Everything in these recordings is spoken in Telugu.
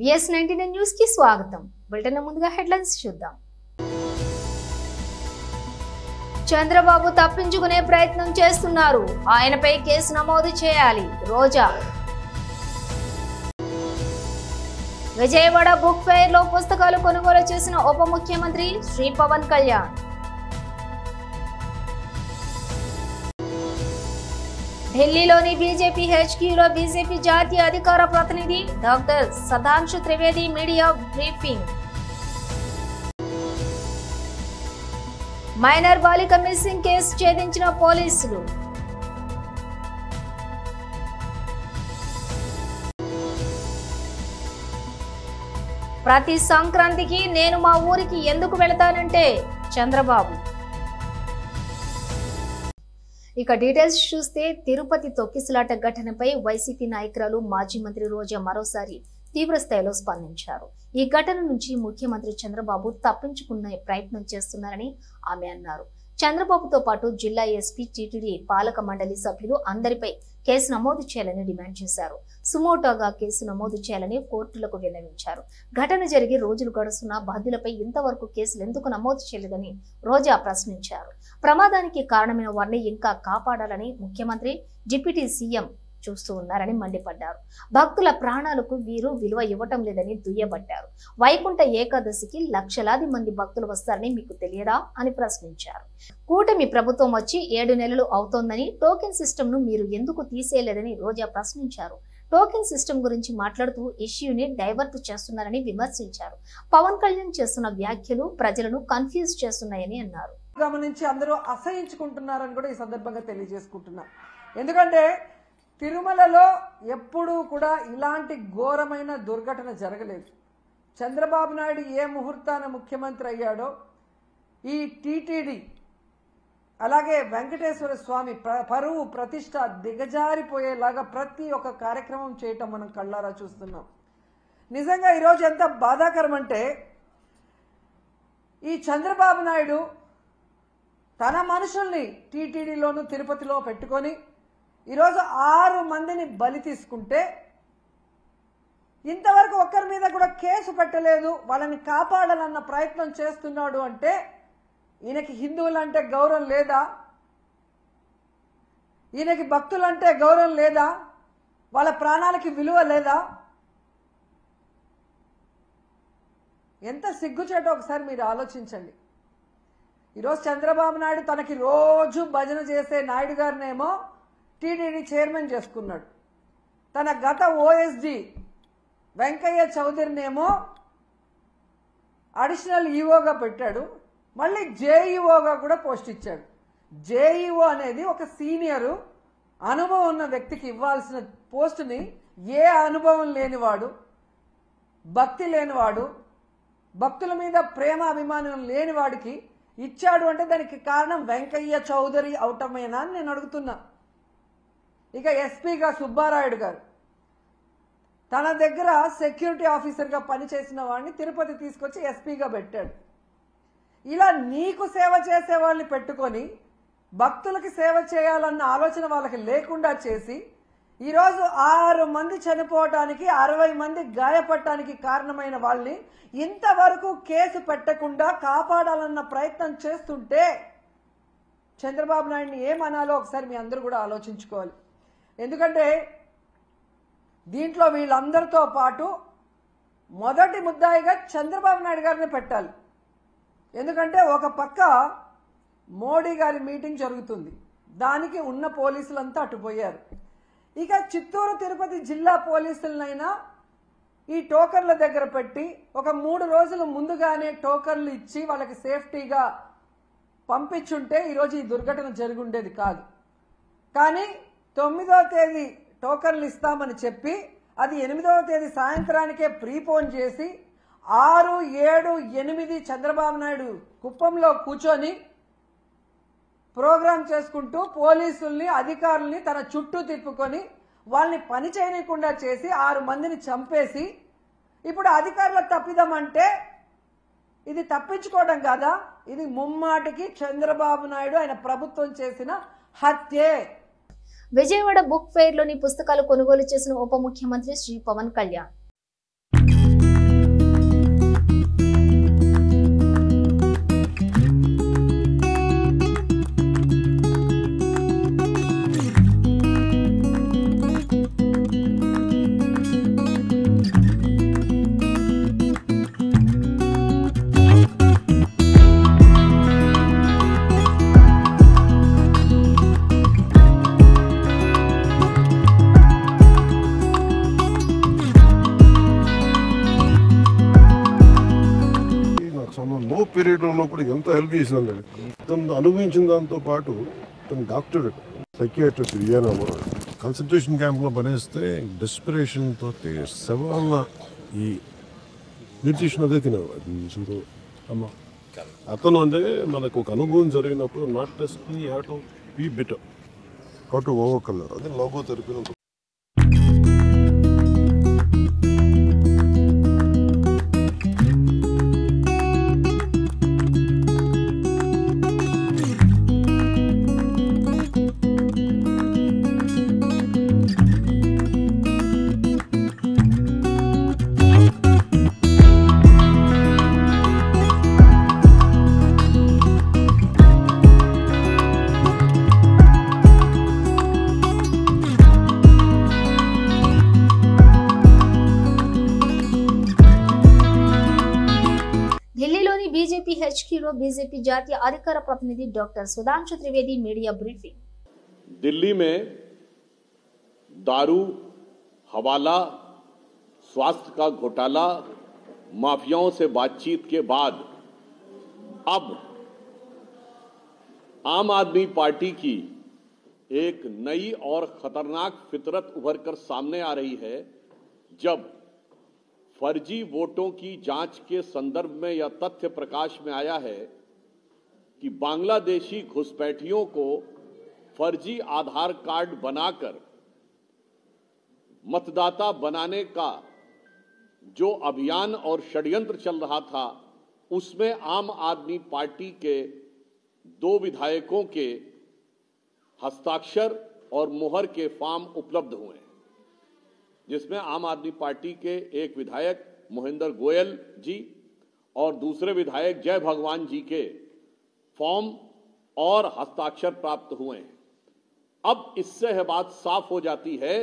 BS99 న్యూస్ కి స్వాగతం. బులెటిన్ ముందుగా హెడ్లైన్స్ చూద్దాం. చంద్రబాబు తప్పించుకునే ప్రయత్నం చేస్తున్నారు. ఆయనపై కేసు నమోదు చేయాలి. రోజా. విజయవాడ బుక్ ఫెయిర్ లో పుస్తకాలు కొనుగోలు చేసిన ఉప ముఖ్యమంత్రి శ్రీ పవన్ కళ్యాణ్. ఢిల్లీలోని బీజేపీ హెచ్క్యూలో బీజేపీ జాతీయ అధికార ప్రతినిధి doctor Sudhanshu Trivedi media briefing. Minor బాలిక మిస్సింగ్ కేసు ఛేదించిన పోలీసులు. ప్రతి సంక్రాంతికి నేను మా ఊరికి ఎందుకు వెళతానంటే చంద్రబాబు. ఇక డీటెయిల్స్ చూస్తే తిరుపతి తొక్కిసలాట ఘటనపై వైసీపీ నాయకురాలు మాజీ మంత్రి రోజా మరోసారి తీవ్ర స్థాయిలో స్పందించారు. ఈ ఘటన నుంచి ముఖ్యమంత్రి చంద్రబాబు తప్పించుకునే ప్రయత్నం చేస్తున్నారని ఆమె అన్నారు. చంద్రబాబుతో పాటు జిల్లా ఎస్పీ, టీటీడీ పాలక మండలి సభ్యులు అందరిపై కేసు నమోదు చేయాలని డిమాండ్ చేశారు. సుమోటోగా కేసు నమోదు చేయాలని కోర్టులకు విన్నవించారు. ఘటన జరిగి రోజులు గడుస్తున్నా బాధ్యులపై ఇంతవరకు కేసులు ఎందుకు నమోదు చేయలేదని రోజా ప్రశ్నించారు. ప్రమాదానికి కారణమైన వారిని ఇంకా కాపాడాలని ముఖ్యమంత్రి, డిప్యూటీ సీఎం చూస్తూ ఉన్నారని మండిపడ్డారు. భక్తుల ప్రాణాలకు వీరు విలువ ఇవ్వటం లేదని దుయ్యబట్టారు. వైకుంఠ ఏకాదశికి లక్షలాది మంది భక్తులు వస్తారని మీకు తెలియదా అని ప్రశ్నించారు. కూటమి ప్రభుత్వం వచ్చి 7 నెలలు అవుతోందని టోకెన్ సిస్టమ్ ను మీరు ఎందుకు తీసేయలేదని రోజా ప్రశ్నించారు. టోకెన్ సిస్టమ్ గురించి మాట్లాడుతూ ఇష్యూని డైవర్ట్ చేస్తున్నారని విమర్శించారు. పవన్ కళ్యాణ్ చేస్తున్న వ్యాఖ్యలు ప్రజలను కన్ఫ్యూజ్ చేస్తున్నాయని అన్నారు. గమనించి అందరూ అసహించుకుంటున్నారని కూడా ఈ సందర్భంగా తెలియజేసుకుంటున్నారు. ఎందుకంటే తిరుమలలో ఎప్పుడూ కూడా ఇలాంటి ఘోరమైన దుర్ఘటన జరగలేదు. చంద్రబాబు నాయుడు ఏ ముహూర్తాన ముఖ్యమంత్రి అయ్యాడో ఈ టీటీడీ అలాగే వెంకటేశ్వర స్వామి పరువు ప్రతిష్ట దిగజారిపోయేలాగా ప్రతి ఒక్క కార్యక్రమం చేయటం మనం కళ్ళారా చూస్తున్నాం. నిజంగా ఈరోజు ఎంత బాధాకరం అంటే ఈ చంద్రబాబు నాయుడు తన మనుషుల్ని టీటీడీలోను తిరుపతిలో పెట్టుకొని ఈరోజు 6 మందిని బలి తీసుకుంటే ఇంతవరకు ఒక్కరి మీద కూడా కేసు పెట్టలేదు. వాళ్ళని కాపాడాలన్న ప్రయత్నం చేస్తున్నాడు అంటే ఈయనకి హిందువులంటే గౌరవం లేదా? ఈయనకి భక్తులంటే గౌరవం లేదా? వాళ్ళ ప్రాణాలకి విలువ లేదా? ఎంత సిగ్గుచేటో ఒకసారి మీరు ఆలోచించండి. ఈరోజు చంద్రబాబు నాయుడు తనకి రోజు భజన చేసే నాయుడు గారినేమో టీటీడీ చైర్మన్ చేసుకున్నాడు. తన గత ఓఎస్డి వెంకయ్య చౌదరినేమో అడిషనల్ ఈఓగా పెట్టాడు. మళ్ళీ జేఈఓగా కూడా పోస్ట్ ఇచ్చాడు. జేఈఓ అనేది ఒక సీనియరు అనుభవం ఉన్న వ్యక్తికి ఇవ్వాల్సిన పోస్టుని ఏ అనుభవం లేనివాడు, భక్తి లేనివాడు, భక్తుల మీద ప్రేమ అభిమానం లేనివాడికి ఇచ్చాడు అంటే దానికి కారణం వెంకయ్య చౌదరి అవటమేనా అని నేను అడుగుతున్నా. ఇక ఎస్పీగా సుబ్బారాయుడు గారు తన దగ్గర సెక్యూరిటీ ఆఫీసర్గా పనిచేసిన వాడిని తిరుపతి తీసుకొచ్చి ఎస్పీగా పెట్టాడు. ఇలా నీకు సేవ చేసే వాళ్ళని పెట్టుకొని భక్తులకి సేవ చేయాలన్న ఆలోచన వాళ్ళకి లేకుండా చేసి ఈరోజు 6 మంది చనిపోవటానికి 60 మంది గాయపడటానికి కారణమైన వాళ్ళని ఇంతవరకు కేసు పెట్టకుండా కాపాడాలన్న ప్రయత్నం చేస్తుంటే చంద్రబాబు నాయుడిని ఏమనాలో ఒకసారి మీ అందరూ కూడా ఆలోచించుకోవాలి. ఎందుకంటే దీంట్లో వీళ్ళందరితో పాటు మొదటి ముద్దాయిగా చంద్రబాబు నాయుడు గారిని పెట్టాలి. ఎందుకంటే ఒక పక్క మోడీ గారి మీటింగ్ జరుగుతుంది, దానికి ఉన్న పోలీసులంతా అటుపోయారు. ఇక చిత్తూరు తిరుపతి జిల్లా పోలీసులనైనా ఈ టోకన్ల దగ్గర పెట్టి ఒక 3 రోజుల ముందుగానే టోకన్లు ఇచ్చి వాళ్ళకి సేఫ్టీగా పంపించుంటే ఈరోజు ఈ దుర్ఘటన జరిగి ఉండేది కాదు. కానీ 9వ తేదీ టోకన్లు ఇస్తామని చెప్పి అది 8వ తేదీ సాయంత్రానికే ప్రీపోన్ చేసి 6, 7, 8 చంద్రబాబు నాయుడు కుప్పంలో కూర్చొని ప్రోగ్రాం చేసుకుంటూ పోలీసుల్ని, అధికారుల్ని తన చుట్టూ తిప్పుకొని వాళ్ళని పని చేయకుండా చేసి 6 మందిని చంపేసి ఇప్పుడు అధికారుల తప్పిదమంటే ఇది తప్పించుకోవడం కాదా? ఇది ముమ్మాటికి చంద్రబాబు నాయుడు ఆయన ప్రభుత్వం చేసిన హత్యే. విజయవాడ బుక్ ఫెయిర్ లోని పుస్తకాలు కొనుగోలు చేసిన ఉప ముఖ్యమంత్రి శ్రీ పవన్ కళ్యాణ్. పీరియడ్లో కూడా ఎంత హెల్ప్ చేసిందండి. తను అనుభవించిన దాంతో పాటు తను డాక్టరేట్ సైకియాట్రిస్ట్ విజయనగరం కాన్సన్ట్రేషన్ క్యాంప్లో పనిస్తే డెస్పిరేషన్ తోటి శవాల ఈ న్యూట్రిషన్ అదే తినేవాడు. అమ్మ అతను అంటే మనకు ఒక అనుభవం జరిగినప్పుడు not necessary have to be better how to overcome అదే లోగో థెరపీ. ఢిల్లీలోని బీజేపీ హెచ్క్యూలో బీజేపీ జాతీయ అధికార ప్రతినిధి doctor Sudhanshu Trivedi media briefing. Delhi में दारू, हवाला, स्वास्थ्य का घोटाला, माफियाओं से बातचीत के बाद अब आम आदमी पार्टी की एक नई और खतरनाक फितरत उभर कर सामने आ रही है, जब फर्जी वोटों की जांच के संदर्भ में यह तथ्य प्रकाश में आया है कि बांग्लादेशी घुसपैठियों को फर्जी आधार कार्ड बनाकर मतदाता बनाने का जो अभियान और षड्यंत्र चल रहा था, उसमें आम आदमी पार्टी के 2 विधायकों के हस्ताक्षर और मुहर के फॉर्म उपलब्ध हुए हैं, जिसमें आम आदमी पार्टी के एक विधायक मोहिंदर गोयल जी और दूसरे विधायक जय भगवान जी के फॉर्म और हस्ताक्षर प्राप्त हुए हैं। अब इससे यह बात साफ हो जाती है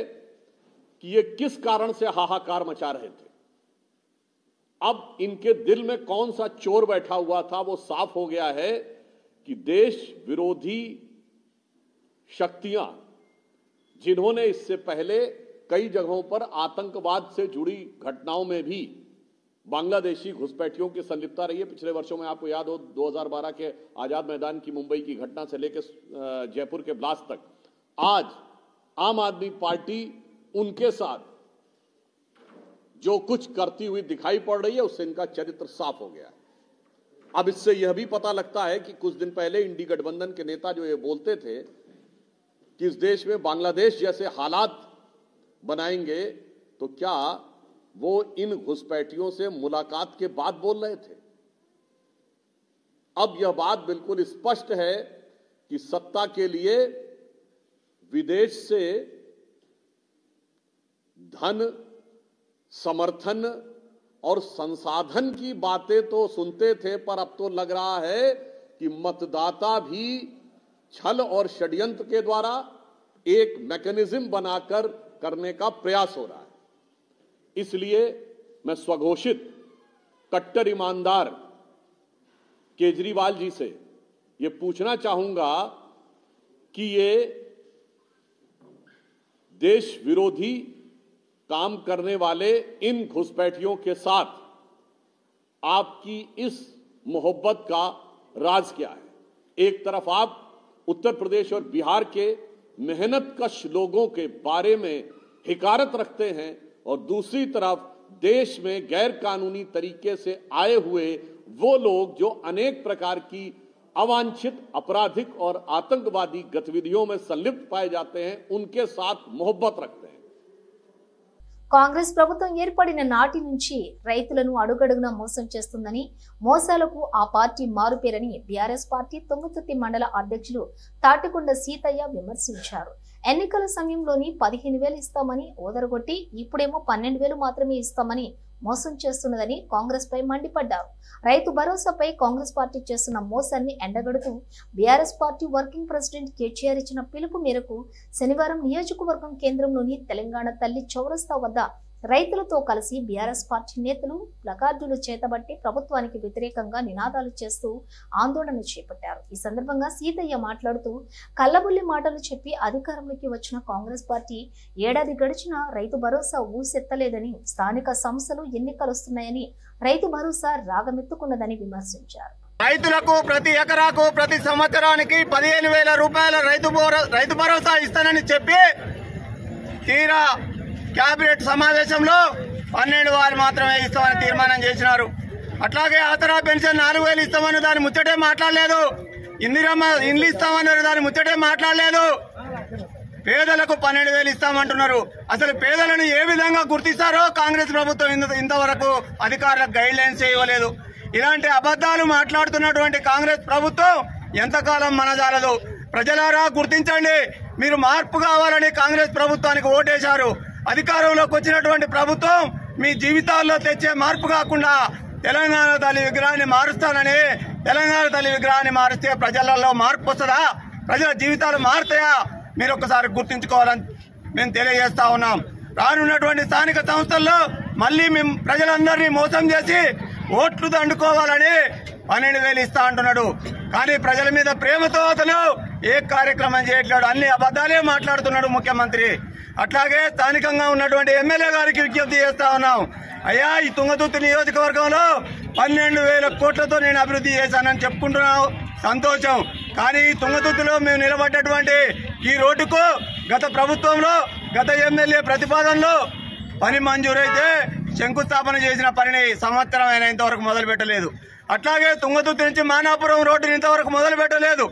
कि ये किस कारण से हाहाकार मचा रहे थे। अब इनके दिल में कौन सा चोर बैठा हुआ था वो साफ हो गया है कि देश विरोधी शक्तियां, जिन्होंने इससे पहले कई जगहों पर आतंकवाद से जुड़ी घटनाओं में भी बांग्लादेशी घुसपैठियों की संलिप्तता रही है। पिछले वर्षों में आपको याद हो 2012 के आजाद मैदान की मुंबई की घटना से लेकर जयपुर के ब्लास्ट तक, आज आम आदमी पार्टी उनके साथ जो कुछ करती हुई दिखाई पड़ रही है, उससे इनका चरित्र साफ हो गया है। अब इससे यह भी पता लगता है कि कुछ दिन पहले इंडी गठबंधन के नेता जो ये बोलते थे कि इस देश में बांग्लादेश जैसे हालात बनाएंगे, तो क्या वो इन घुसपैठियों से मुलाकात के बाद बोल रहे थे? अब यह बात बिल्कुल स्पष्ट है कि सत्ता के लिए विदेश से धन, समर्थन और संसाधन की बातें तो सुनते थे, पर अब तो लग रहा है कि मतदाता भी छल और षड्यंत्र के द्वारा एक मैकेनिज्म बनाकर करने का प्रयास हो रहा है। इसलिए मैं स्वघोषित कट्टर ईमानदार केजरीवाल जी से ये पूछना चाहूंगा कि ये देश विरोधी काम करने वाले इन घुसपैठियों के साथ आपकी इस मोहब्बत का राज क्या है? एक तरफ आप उत्तर प्रदेश और बिहार के मेहनतकश लोगों के बारे में हिकारत रखते हैं और दूसरी तरफ देश में गैर कानूनी तरीके से आए हुए वो लोग जो अनेक प्रकार की अवांछित आपराधिक और आतंकवादी गतिविधियों में संलिप्त पाए जाते हैं, उनके साथ मोहब्बत रखते हैं। కాంగ్రెస్ ప్రభుత్వం ఏర్పడిన నాటి నుంచి రైతులను అడుగడుగునా మోసం చేస్తుందని, మోసాలకు ఆ పార్టీ మారుపేరని బీఆర్ఎస్ పార్టీ తుంగతుర్తి మండల అధ్యక్షులు తాటికొండ సీతయ్య విమర్శించారు. ఎన్నికల సమయంలోని 15,000 ఇస్తామని ఓదరగొట్టి ఇప్పుడేమో 12,000 మాత్రమే ఇస్తామని మోసం చేస్తున్నదని కాంగ్రెస్ పై మండిపడ్డారు. రైతు భరోసాపై కాంగ్రెస్ పార్టీ చేస్తున్న మోసాన్ని ఎండగడుతూ BRS party working president KTR ఇచ్చిన పిలుపు మేరకు శనివారం నియోజకవర్గం కేంద్రంలోని తెలంగాణ తల్లి చౌరస్తా వద్ద రైతులతో కలిసి బీఆర్ఎస్ పార్టీ నేతలు ప్లకార్డులు చేతబట్టి ప్రభుత్వానికి వ్యతిరేకంగా నినాదాలు చేస్తూ ఆందోళన చేపట్టారు. ఈ సందర్భంగా సీతయ్య మాట్లాడుతూ కల్లబుల్లి మాటలు చెప్పి అధికారంలోకి వచ్చిన కాంగ్రెస్ పార్టీ ఏడాది గడిచినా రైతు భరోసా ఊసెత్తలేదని, స్థానిక సంస్థలు ఎన్నికలు వస్తున్నాయని రైతు భరోసా రాగమెత్తుకున్నదని విమర్శించారు. రైతులకు ప్రతి ఎకరాకు ప్రతి సంవత్సరానికి 15,000 రూపాయల రైతు భరోసా ఇస్తానని చెప్పి తీరా కేబినెట్ సమావేశంలో 12 వారు మాత్రమే ఇస్తామని తీర్మానం చేసినారు. అట్లాగే ఆసరా పెన్షన్ 4,000 ఇస్తామని దాని ముచ్చటే మాట్లాడలేదు. ఇందిరమ్మ ఇండ్లు ఇస్తామన్నారు, దాని ముచ్చటే మాట్లాడలేదు. పేదలకు 12,000 ఇస్తామంటున్నారు. అసలు పేదలను ఏ విధంగా గుర్తిస్తారో కాంగ్రెస్ ప్రభుత్వం ఇంతవరకు అధికారులకు గైడ్ లైన్స్ ఇవ్వలేదు. ఇలాంటి అబద్దాలు మాట్లాడుతున్నటువంటి కాంగ్రెస్ ప్రభుత్వం ఎంతకాలం మనజాలదు. ప్రజలారా గుర్తించండి, మీరు మార్పు కావాలని కాంగ్రెస్ ప్రభుత్వానికి ఓటేశారు. అధికారంలోకి వచ్చినటువంటి ప్రభుత్వం మీ జీవితాల్లో తెచ్చే మార్పు కాకుండా తెలంగాణ తల్లి విగ్రహాన్ని మారుస్తానని, తెలంగాణ తల్లి విగ్రహాన్ని మారిస్తే ప్రజలలో మార్పు వస్తుందా? ప్రజల జీవితాలు మారుతాయా? మీరు ఒక్కసారి గుర్తించుకోవాలని మేము తెలియజేస్తా ఉన్నాం. రానున్నటువంటి స్థానిక సంస్థల్లో మళ్లీ మేము ప్రజలందరినీ మోసం చేసి ఓట్లు దండుకోవాలని 12,000 ఇస్తా అంటున్నాడు. కానీ ప్రజల మీద ప్రేమతో అతను ఏ కార్యక్రమం చేయట్లేడు, అన్ని అబద్దాలే మాట్లాడుతున్నాడు ముఖ్యమంత్రి. అట్లాగే స్థానికంగా ఉన్నటువంటి ఎమ్మెల్యే గారికి విజ్ఞప్తి చేస్తా ఉన్నాం. అయ్యా, ఈ తుంగతుర్తి నియోజకవర్గంలో 12,000 కోట్లతో నేను అభివృద్ధి చేశానని చెప్పుకుంటున్నావు, సంతోషం. కానీ తుంగతుర్తిలో మేము నిలబడ్డటువంటి ఈ రోడ్డుకు గత ప్రభుత్వంలో గత ఎమ్మెల్యే ప్రతిపాదనలో పని మంజూరైతే శంకుస్థాపన చేసిన పనిని సంవత్సరం అయినా ఇంతవరకు మొదలు పెట్టలేదు. అట్లాగే తుంగతుర్తి నుంచి మానాపురం రోడ్డుని ఇంతవరకు మొదలు పెట్టలేదు.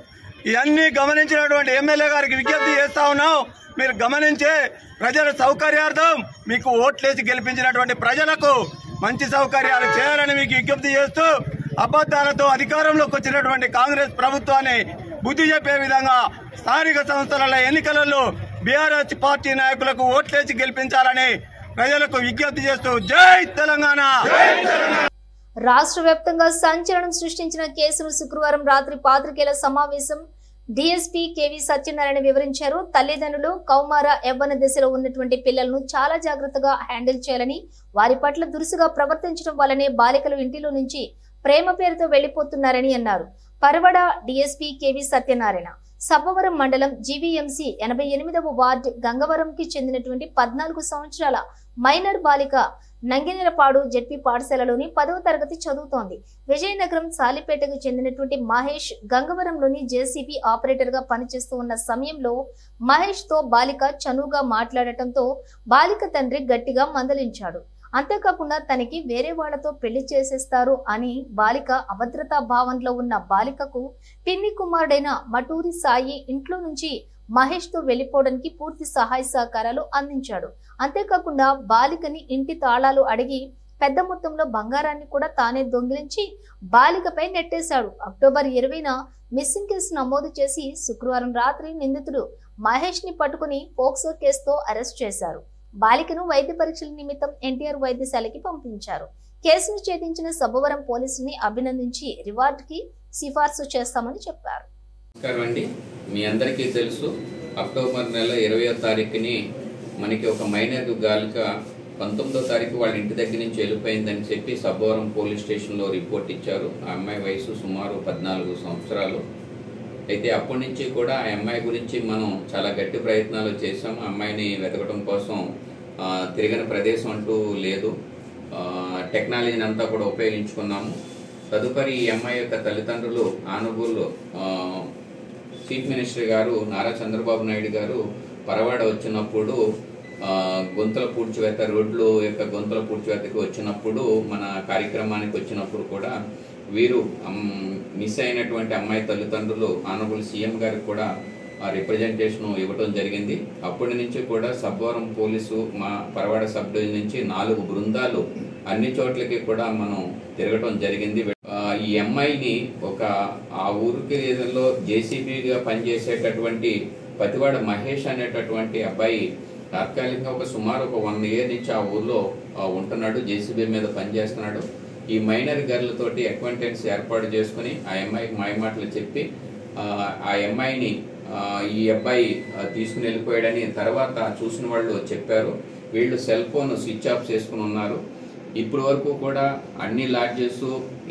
ఇవన్నీ గమనించినటువంటి ఎమ్మెల్యే గారికి విజ్ఞప్తి చేస్తా ఉన్నాం. మీరు గమనించే ప్రజల సౌకర్యార్థం మీకు ఓట్లేసి గెలిపించినటువంటి ప్రజలకు మంచి సౌకర్యాలు చేయాలని మీకు విజ్ఞప్తి చేస్తూ, అబద్దాలతో అధికారంలోకి వచ్చినటువంటి కాంగ్రెస్ ప్రభుత్వాన్ని బుద్ధి చెప్పే విధంగా స్థానిక సంస్థల ఎన్నికలలో బీఆర్ఎస్ పార్టీ నాయకులకు ఓట్లేసి గెలిపించాలని ప్రజలకు విజ్ఞప్తి చేస్తూ జై తెలంగాణ. రాష్ట్ర వ్యాప్తంగా సంచలనం సృష్టించిన కేసును శుక్రవారం రాత్రి పాత్రికేయుల సమావేశం డీఎస్పీ కేవీ సత్యనారాయణ వివరించారు. తల్లిదండ్రులు కౌమార యవ్వన దశలో ఉన్నటువంటి పిల్లలను చాలా జాగ్రత్తగా హ్యాండిల్ చేయాలని, వారి పట్ల దురుసుగా ప్రవర్తించడం వల్లనే బాలికలు ఇంటిలో నుంచి ప్రేమ పేరుతో వెళ్లిపోతున్నారని అన్నారు. పరవడ డీఎస్పీ కేవీ సత్యనారాయణ సబ్బవరం మండలం జీవీఎంసీ 88వ వార్డు గంగవరంకి చెందినటువంటి 14 సంవత్సరాల మైనర్ బాలిక నంగినేలపాడు జెడ్పీ పాఠశాలలోని 10వ తరగతి చదువుతోంది. విజయనగరం సాలిపేటకు చెందినటువంటి మహేష్ గంగవరంలోని జేసీబీ ఆపరేటర్ గా పనిచేస్తూ ఉన్న సమయంలో మహేష్ తో బాలిక చనువుగా మాట్లాడటంతో బాలిక తండ్రి గట్టిగా మందలించాడు. అంతేకాకుండా తనకి వేరే వాళ్లతో పెళ్లి చేసేస్తారు అని బాలిక అభద్రతా భావంలో ఉన్న బాలికకు పిన్ని కుమారుడైన మటూరి సాయి ఇంట్లో నుంచి మహేష్ తో వెళ్లిపోవడానికి పూర్తి సహాయ సహకారాలు అందించాడు. అంతేకాకుండా బాలికని ఇంటి తాళాలు అడిగి పెద్ద మొత్తంలో బంగారాన్ని కూడా తానే దొంగిలించి బాలికపై నెట్టేశాడు. అక్టోబర్ 20న మిస్సింగ్ కేసు నమోదు చేసి శుక్రవారం రాత్రి నిందితుడు మహేష్ ని పట్టుకుని పోక్సో కేసుతో అరెస్ట్ చేశారు. బాలికను వైద్య పరీక్షల నిమిత్తం ఎన్టీఆర్ వైద్యశాలకి పంపించారు. కేసును ఛేదించిన సబ్బవరం పోలీసుని అభినందించి రివార్డుకి సిఫార్సు చేస్తామని చెప్పారు. మీ అందరికీ తెలుసు, అక్టోబర్ నెల 20వ తారీఖుని మనకి ఒక మైనర్ బాలిక 19వ తారీఖు వాళ్ళ ఇంటి దగ్గర నుంచి వెళ్ళిపోయిందని చెప్పి సబ్బవరం పోలీస్ స్టేషన్లో రిపోర్ట్ ఇచ్చారు. ఆ అమ్మాయి వయసు సుమారు 14 సంవత్సరాలు. అయితే అప్పటి నుంచి కూడా ఆ అమ్మాయి గురించి మనం చాలా గట్టి ప్రయత్నాలు చేసాం. ఆ అమ్మాయిని వెతకడం కోసం తిరిగిన ప్రదేశం అంటూ లేదు. టెక్నాలజీని అంతా కూడా ఉపయోగించుకున్నాము. తదుపరి ఈ అమ్మాయి యొక్క తల్లిదండ్రులు ఆనగూరులో చీఫ్ మినిస్టర్ గారు నారా చంద్రబాబు నాయుడు గారు పరవాడ వచ్చినప్పుడు గొంతుల పూడ్చివేత, రోడ్లు యొక్క గొంతుల పూడ్చివేతకి వచ్చినప్పుడు, మన కార్యక్రమానికి వచ్చినప్పుడు కూడా వీరు మిస్ అయినటువంటి అమ్మాయి తల్లిదండ్రులు ఆనరబుల్ సీఎం గారికి కూడా రిప్రజెంటేషన్ ఇవ్వడం జరిగింది. అప్పటి నుంచి కూడా సబ్బవరం పోలీసు మా పరవాడ సబ్ డివిజన్ నుంచి 4 బృందాలు అన్ని చోట్లకి కూడా మనం తిరగటం జరిగింది. ఈ అమ్మాయిని ఆ ఊరికి ఏదో జేసీబీగా పనిచేసేటటువంటి పతివాడ మహేష్ అనేటటువంటి అబ్బాయి తాత్కాలికంగా సుమారు 1 ఇయర్ నుంచి ఆ ఊర్లో ఉంటున్నాడు, జేసీబీ మీద పనిచేస్తున్నాడు. ఈ మైనర్ గర్ల్ తోటి అక్వైంటెన్స్ ఏర్పాటు చేసుకుని ఆ అమ్మాయికి మాయమాటలు చెప్పి ఆ అమ్మాయిని ఈ అబ్బాయి తీసుకుని వెళ్ళిపోయాడని తర్వాత చూసిన వాళ్ళు చెప్పారు. వీళ్ళు సెల్ ఫోన్ స్విచ్ ఆఫ్ చేసుకుని ఉన్నారు. ఇప్పటి వరకు కూడా అన్ని లాడ్జెస్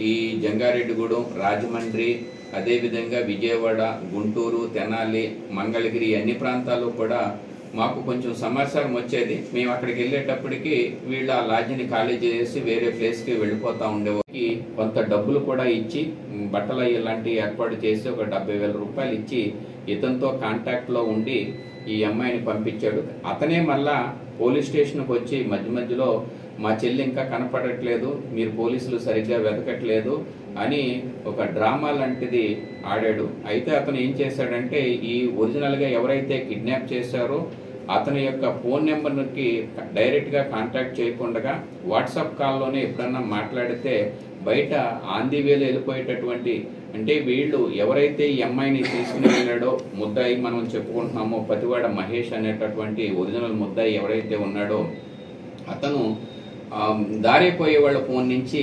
ఈ జంగారెడ్డిగూడెం, రాజమండ్రి, అదేవిధంగా విజయవాడ, గుంటూరు, తెనాలి, మంగళగిరి అన్ని ప్రాంతాల్లో కూడా మాకు కొంచెం సమాచారం వచ్చేది. మేము అక్కడికి వెళ్ళేటప్పటికి వీళ్ళు ఆ లాడ్జిని ఖాళీ చేసి వేరే ప్లేస్కి వెళ్ళిపోతూ ఉండేవారికి కొంత డబ్బులు కూడా ఇచ్చి బట్టలు ఇలాంటివి ఏర్పాటు చేసి ఒక 70,000 రూపాయలు ఇచ్చి ఇతనితో కాంటాక్ట్లో ఉండి ఈ అమ్మాయిని పంపించాడు. అతనే మళ్ళా పోలీస్ స్టేషన్కి వచ్చి మధ్యలో మా చెల్లి ఇంకా కనపడట్లేదు, మీరు పోలీసులు సరిగ్గా వెతకట్లేదు అని ఒక డ్రామా లాంటిది ఆడాడు. అయితే అతను ఏం చేశాడంటే ఈ ఒరిజినల్గా ఎవరైతే కిడ్నాప్ చేశారో అతని యొక్క ఫోన్ నెంబర్కి డైరెక్ట్గా కాంటాక్ట్ చేయకుండా వాట్సాప్ కాల్లోనే ఎప్పుడన్నా మాట్లాడితే బయట ఆన్ ది వేలో వెళ్ళిపోయేటటువంటి, అంటే వీళ్ళు ఎవరైతే ఈ అమ్మాయిని తీసుకుని వెళ్ళాడో ముద్దాయి మనం చెప్పుకుంటున్నామో పతివాడ మహేష్ అనేటటువంటి ఒరిజినల్ ముద్దాయి ఎవరైతే ఉన్నాడో అతను దారిపోయే వాళ్ళ ఫోన్ నుంచి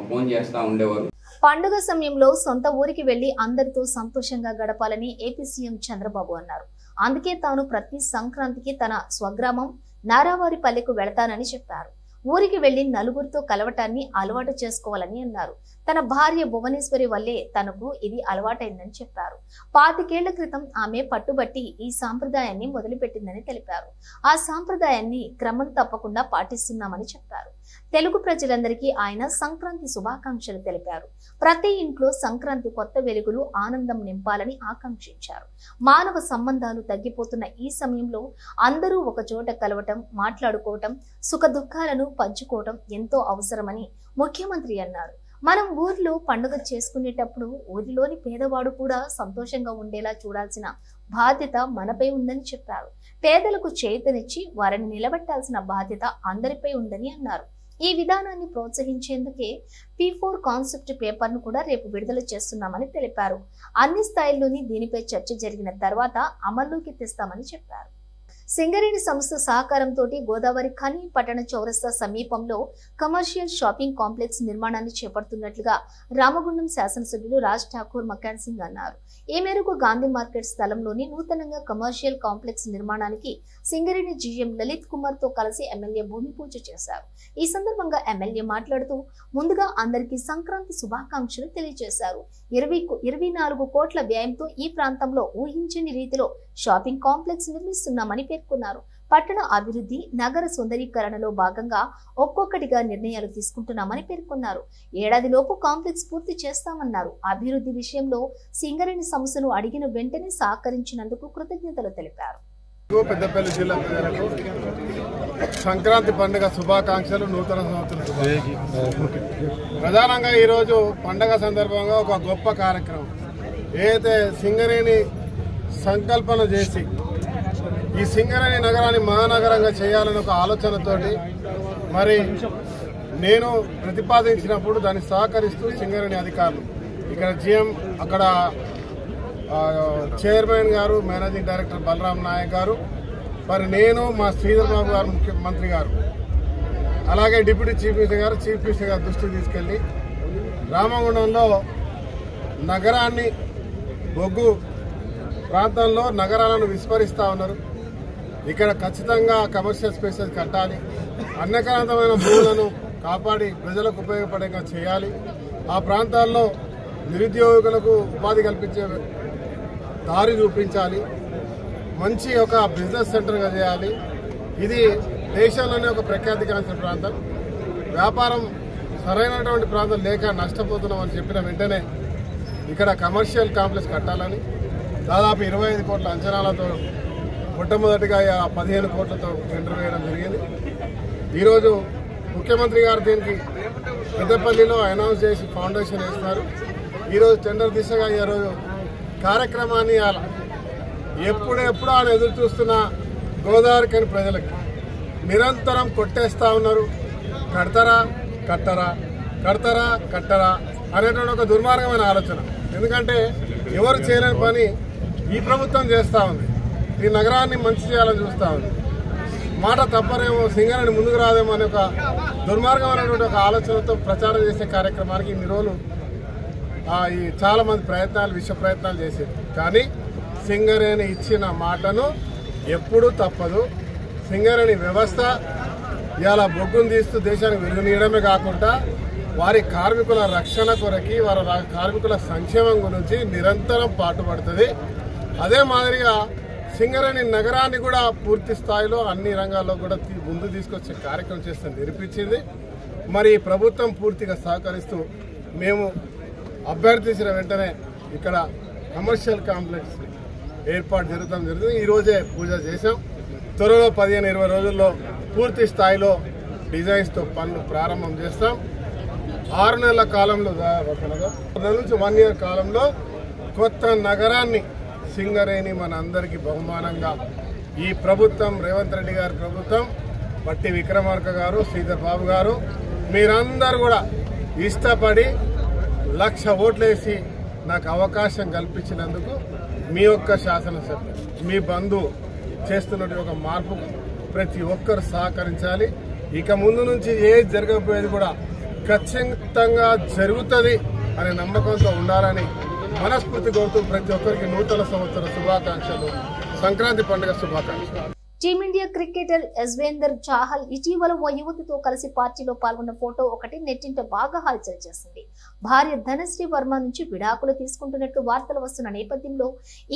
ఫోన్ చేస్తూ ఉండేవారు. పండుగ సమయంలో సొంత ఊరికి వెళ్లి అందరితో సంతోషంగా గడపాలని ఏపీ సీఎం చంద్రబాబు అన్నారు. అందుకే తాను ప్రతి సంక్రాంతికి తన స్వగ్రామం నారావారిపల్లెకు వెళతానని చెప్పారు. ఊరికి వెళ్లి నలుగురితో కలవటాన్ని అలవాటు చేసుకోవాలని అన్నారు. తన భార్య భువనేశ్వరి వల్లే తనకు ఇది అలవాటైందని చెప్పారు. 25 ఏళ్ల క్రితం ఆమె పట్టుబట్టి ఈ సాంప్రదాయాన్ని మొదలుపెట్టిందని తెలిపారు. ఆ సాంప్రదాయాన్ని క్రమం తప్పకుండా పాటిస్తున్నామని చెప్పారు. తెలుగు ప్రజలందరికీ ఆయన సంక్రాంతి శుభాకాంక్షలు తెలిపారు. ప్రతి ఇంట్లో సంక్రాంతి కొత్త వెలుగులు ఆనందం నింపాలని ఆకాంక్షించారు. మానవ సంబంధాలు తగ్గిపోతున్న ఈ సమయంలో అందరూ ఒక చోట కలవటం, మాట్లాడుకోవటం, సుఖ దుఃఖాలను పంచుకోవటం ఎంతో అవసరమని ముఖ్యమంత్రి అన్నారు. మనం ఊర్లో పండుగ చేసుకునేటప్పుడు ఊరిలోని పేదవాడు కూడా సంతోషంగా ఉండేలా చూడాల్సిన బాధ్యత మనపై ఉందని చెప్పారు. పేదలకు చేయూతనిచ్చి వారిని నిలబెట్టాల్సిన బాధ్యత అందరిపై ఉందని అన్నారు. ఈ విధానాన్ని ప్రోత్సహించేందుకే P4 కాన్సెప్ట్ పేపర్ను కూడా రేపు విడుదల చేస్తున్నామని తెలిపారు. అన్ని స్థాయిల్లోని దీనిపై చర్చ జరిగిన తర్వాత అమల్లోకి తెస్తామని చెప్పారు. సింగరేణి సంస్థ సహకారంతో గోదావరి ఖని పట్టణ చౌరస్తా సమీపంలో కమర్షియల్ షాపింగ్ కాంప్లెక్స్ నిర్మాణాన్ని చేపడుతున్నట్లుగా రామగుండం శాసనసభ్యులు రాజ్ ఠాకూర్ మకాన్ సింగ్ అన్నారు. ఈ మేరకు గాంధీ మార్కెట్ స్థలంలోని నూతనంగా కమర్షియల్ కాంప్లెక్స్ నిర్మాణానికి సింగరేణి జీఎం లలిత్ కుమార్ తో కలిసి ఎమ్మెల్యే భూమి పూజ చేశారు. ఈ సందర్భంగా ఎమ్మెల్యే మాట్లాడుతూ ముందుగా అందరికీ సంక్రాంతి శుభాకాంక్షలు తెలియజేశారు. 24 కోట్ల వ్యయంతో ఈ ప్రాంతంలో ఊహించని రీతిలో షాపింగ్ కాంప్లెక్స్ నిర్మిస్తున్నామని పేర్కొన్నారు. పట్టణ అభివృద్ధి, నగర సుందరీకరణలో భాగంగా ఒక్కొక్కటిగా నిర్ణయాలు తీసుకుంటున్నామని పేర్కొన్నారు. ఏడాదిలోపు కాంప్లెక్స్ పూర్తి చేస్తామన్నారు. అభివృద్ధి విషయంలో సింగరేణి సంస్థను అడిగిన వెంటనే సహకరించినందుకు కృతజ్ఞతలు తెలిపారు. పెద్దపల్లి జిల్లా ప్రజలకు సంక్రాంతి పండుగ శుభాకాంక్షలు, నూతన సంవత్సరం. ప్రధానంగా ఈరోజు పండుగ సందర్భంగా ఒక గొప్ప కార్యక్రమం ఏదైతే సింగరేణి సంకల్పన చేసి ఈ సింగరేణి నగరాన్ని మహానగరంగా చేయాలని ఒక ఆలోచనతోటి మరి నేను ప్రతిపాదించినప్పుడు దాన్ని సహకరిస్తూ సింగరేణి అధికారులు, ఇక్కడ జీఎం, అక్కడ చైర్మన్ గారు, మేనేజింగ్ డైరెక్టర్ బలరాం నాయక్ గారు, మరి నేను, మా శ్రీధర్ బాబు గారు ముఖ్యమంత్రి గారు, అలాగే డిప్యూటీ చీఫ్ మినిస్టర్ గారు దృష్టికి తీసుకెళ్లి రామగుండంలో నగరాన్ని, బొగ్గు ప్రాంతంలో నగరాలను విస్మరిస్తూ ఉన్నారు. ఇక్కడ ఖచ్చితంగా కమర్షియల్ స్పేసెస్ కట్టాలి, అన్యకాంతమైన భూములను కాపాడి ప్రజలకు ఉపయోగపడేలా చేయాలి, ఆ ప్రాంతాల్లో నిరుద్యోగులకు ఉపాధి కల్పించే దారి చూపించాలి, మంచి ఒక బిజినెస్ సెంటర్గా చేయాలి. ఇది దేశంలోనే ఒక ప్రఖ్యాతిగాంచిన ప్రాంతం. వ్యాపారం సరైనటువంటి ప్రాంతం లేక నష్టపోతున్నామని చెప్పిన వెంటనే ఇక్కడ కమర్షియల్ కాంప్లెక్స్ కట్టాలని దాదాపు 25 కోట్ల అంచనాలతో మొట్టమొదటిగా 15 కోట్లతో టెండర్ వేయడం జరిగింది. ఈరోజు ముఖ్యమంత్రి గారు దీనికి పెద్దపల్లిలో అనౌన్స్ చేసి ఫౌండేషన్ వేస్తున్నారు. ఈరోజు టెండర్ దిశగా ఈరోజు కార్యక్రమాన్ని ఎప్పుడెప్పుడు ఆయన ఎదురు చూస్తున్న గోదావరి కని ప్రజలకి నిరంతరం కొట్టేస్తా ఉన్నారు. కడతారా కట్టరా, కడతారా కట్టరా అనేటువంటి ఒక దుర్మార్గమైన ఆలోచన. ఎందుకంటే ఎవరు చేయలేని పని ఈ ప్రభుత్వం చేస్తూ ఉంది. ఈ నగరాన్ని మంచి చేయాలని చూస్తూ ఉంది. మాట తప్పరేమో, సింగరేణి ముందుకు రాదేమో అనే ఒక దుర్మార్గమైనటువంటి ఒక ఆలోచనతో ప్రచారం చేసే కార్యక్రమానికి ఇన్ని రోజులు చాలా మంది విశ్వ ప్రయత్నాలు చేసేది. కానీ సింగరేణి ఇచ్చిన మాటను ఎప్పుడూ తప్పదు. సింగరేణి వ్యవస్థ ఇలా బొగ్గును తీస్తూ దేశానికి వెలుగునీయడమే కాకుండా వారి కార్మికుల రక్షణ కొరకి, వారి కార్మికుల సంక్షేమం గురించి నిరంతరం పాటుపడుతుంది. అదే మాదిరిగా సింగరేణి నగరాన్ని కూడా పూర్తి స్థాయిలో అన్ని రంగాల్లో కూడా ముందు తీసుకొచ్చే కార్యక్రమం చేస్తే నిరూపించింది. మరి ప్రభుత్వం పూర్తిగా సహకరిస్తూ మేము అభ్యర్థించిన వెంటనే ఇక్కడ కమర్షియల్ కాంప్లెక్స్ ఏర్పాటు జరుగుతుంది. ఈ రోజే పూజ చేశాం. త్వరలో 15-20 రోజుల్లో పూర్తి స్థాయిలో డిజైన్స్తో పనులు ప్రారంభం చేస్తాం. 6 నెలల కాలంలో 6 నుంచి 1 ఇయర్ కాలంలో కొత్త నగరాన్ని సింగరేణి మన అందరికీ బహుమానంగా ఈ ప్రభుత్వం, రేవంత్ రెడ్డి గారి ప్రభుత్వం, బట్టి విక్రమార్క గారు, శ్రీధర్ బాబు గారు మీరందరూ కూడా ఇష్టపడి 1,00,000 ఓట్లేసి నాకు అవకాశం కల్పించినందుకు మీ యొక్క శాసనసభ్యులు, మీ బంధువు చేస్తున్నటువంటి ఒక మార్పుకు ప్రతి ఒక్కరు సహకరించాలి. ఇక ముందు నుంచి ఏది జరగకపోయేది కూడా ఖచ్చితంగా జరుగుతుంది అనే నమ్మకంతో ఉండాలని మనస్ఫూర్తి కోరుతూ ప్రతి ఒక్కరికి నూతన సంవత్సర శుభాకాంక్షలు, సంక్రాంతి పండుగ శుభాకాంక్షలు. టీమిండియా క్రికెటర్ యజ్వేందర్ చాహల్ ఇటీవల ఓ యువతితో కలిసి పార్టీలో పాల్గొన్న ఫోటో ఒకటి నెట్టింట బాగా హల్చల్ చేసింది. భార్య ధనశ్రీ వర్మ నుంచి విడాకులు తీసుకుంటున్నట్లు వార్తలు వస్తున్న నేపథ్యంలో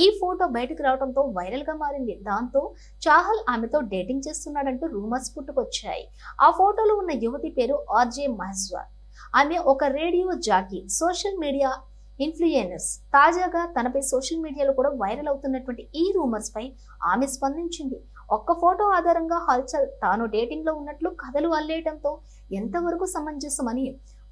ఈ ఫోటో బయటకు రావడంతో వైరల్ గా మారింది. దాంతో చాహల్ ఆమెతో డేటింగ్ చేస్తున్నాడంటూ రూమర్స్ పుట్టుకొచ్చాయి. ఆ ఫోటోలో ఉన్న యువతి పేరు ఆర్జే మహస్వార్. ఆమె ఒక radio jockey, social media influencer. తాజాగా తనపై సోషల్ మీడియాలో కూడా వైరల్ అవుతున్నటువంటి ఈ రూమర్స్ పై ఆమె స్పందించింది. ఒక్క ఫోటో ఆధారంగా హల్చల్ తాను డేటింగ్ లో ఉన్నట్లు కథలు అల్లేయడంతో ఎంతవరకు సమంజసమని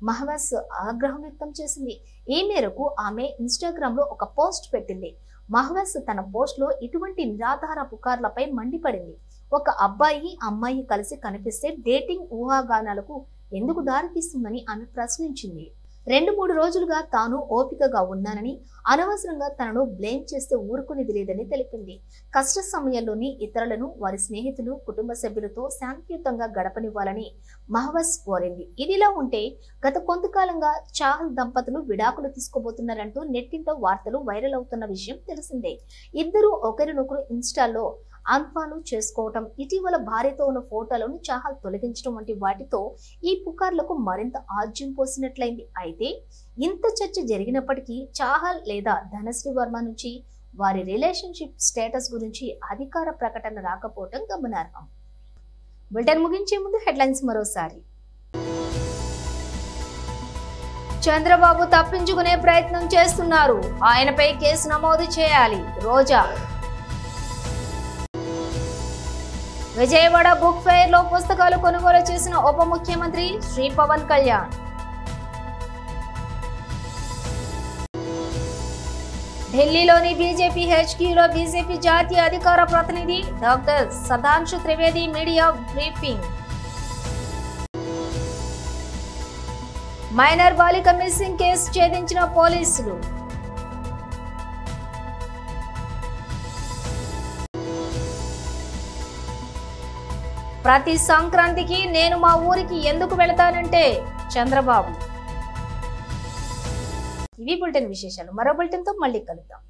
మహవాస్ ఆగ్రహం వ్యక్తం చేసింది. ఈ మేరకు ఆమె ఇన్స్టాగ్రామ్ లో ఒక పోస్ట్ పెట్టింది. మహవాస్ తన పోస్ట్ లో ఇటువంటి నిరాధార పుకార్లపై మండిపడింది. ఒక అబ్బాయి అమ్మాయి కలిసి కనిపిస్తే డేటింగ్ ఊహాగానాలకు ఎందుకు దారితీస్తుందని ఆమె ప్రశ్నించింది. 2-3 రోజులుగా తాను ఓపికగా ఉన్నానని, అనవసరంగా తనను బ్లేమ్ చేస్తే ఊరుకునేది లేదని తెలిపింది. కష్ట సమయంలోని ఇతరులను వారి స్నేహితులు, కుటుంబ సభ్యులతో శాంతియుతంగా గడపనివ్వాలని మహవాస్ కోరింది. ఇదిలా ఉంటే గత కొంతకాలంగా చాహల్ దంపతులు విడాకులు తీసుకోబోతున్నారంటూ నెట్టింట వార్తలు వైరల్ అవుతున్న విషయం తెలిసిందే. ఇద్దరు ఒకరినొకరు ఇన్స్టాల్లో అన్ఫాలో చేసుకోవటం, ఇటీవల భార్యతో ఉన్న ఫోటోలను చాహల్ తొలగించడం వంటి వాటితో ఈ పుకార్లకు మరింత ఆజ్యం పోసినట్లయింది. అయితే ఇంత చర్చ జరిగినప్పటికీ చాహల్ లేదా ధనశ్రీ వర్మ నుంచి వారి రిలేషన్షిప్ స్టేటస్ గురించి అధికార ప్రకటన రాకపోవటం గమనార్హం. బులెటిన్ ముగించే ముందు హెడ్లైన్స్ మరోసారి. చంద్రబాబు తప్పించుకునే ప్రయత్నం చేస్తున్నారు, ఆయనపై కేసు నమోదు చేయాలి. రోజా. విజయవాడ బుక్ ఫెయిర్ లో పుస్తకాలు కొనుగోలు చేసిన ఉప ముఖ్యమంత్రి శ్రీ పవన్ కళ్యాణ్. ఢిల్లీలోని బీజేపీ హెచ్క్యూలో బీజేపీ జాతీయ అధికార ప్రతినిధి doctor Sudhanshu Trivedi media briefing. Minor బాలిక మిస్సింగ్ కేసు ఛేదించిన పోలీసులు. ప్రతి సంక్రాంతికి నేను మా ఊరికి ఎందుకు వెళతానంటే చంద్రబాబు. ఇవి బులెటిన్ విశేషాలు. మరో బులెటిన్తో మళ్ళీ కలుద్దాం.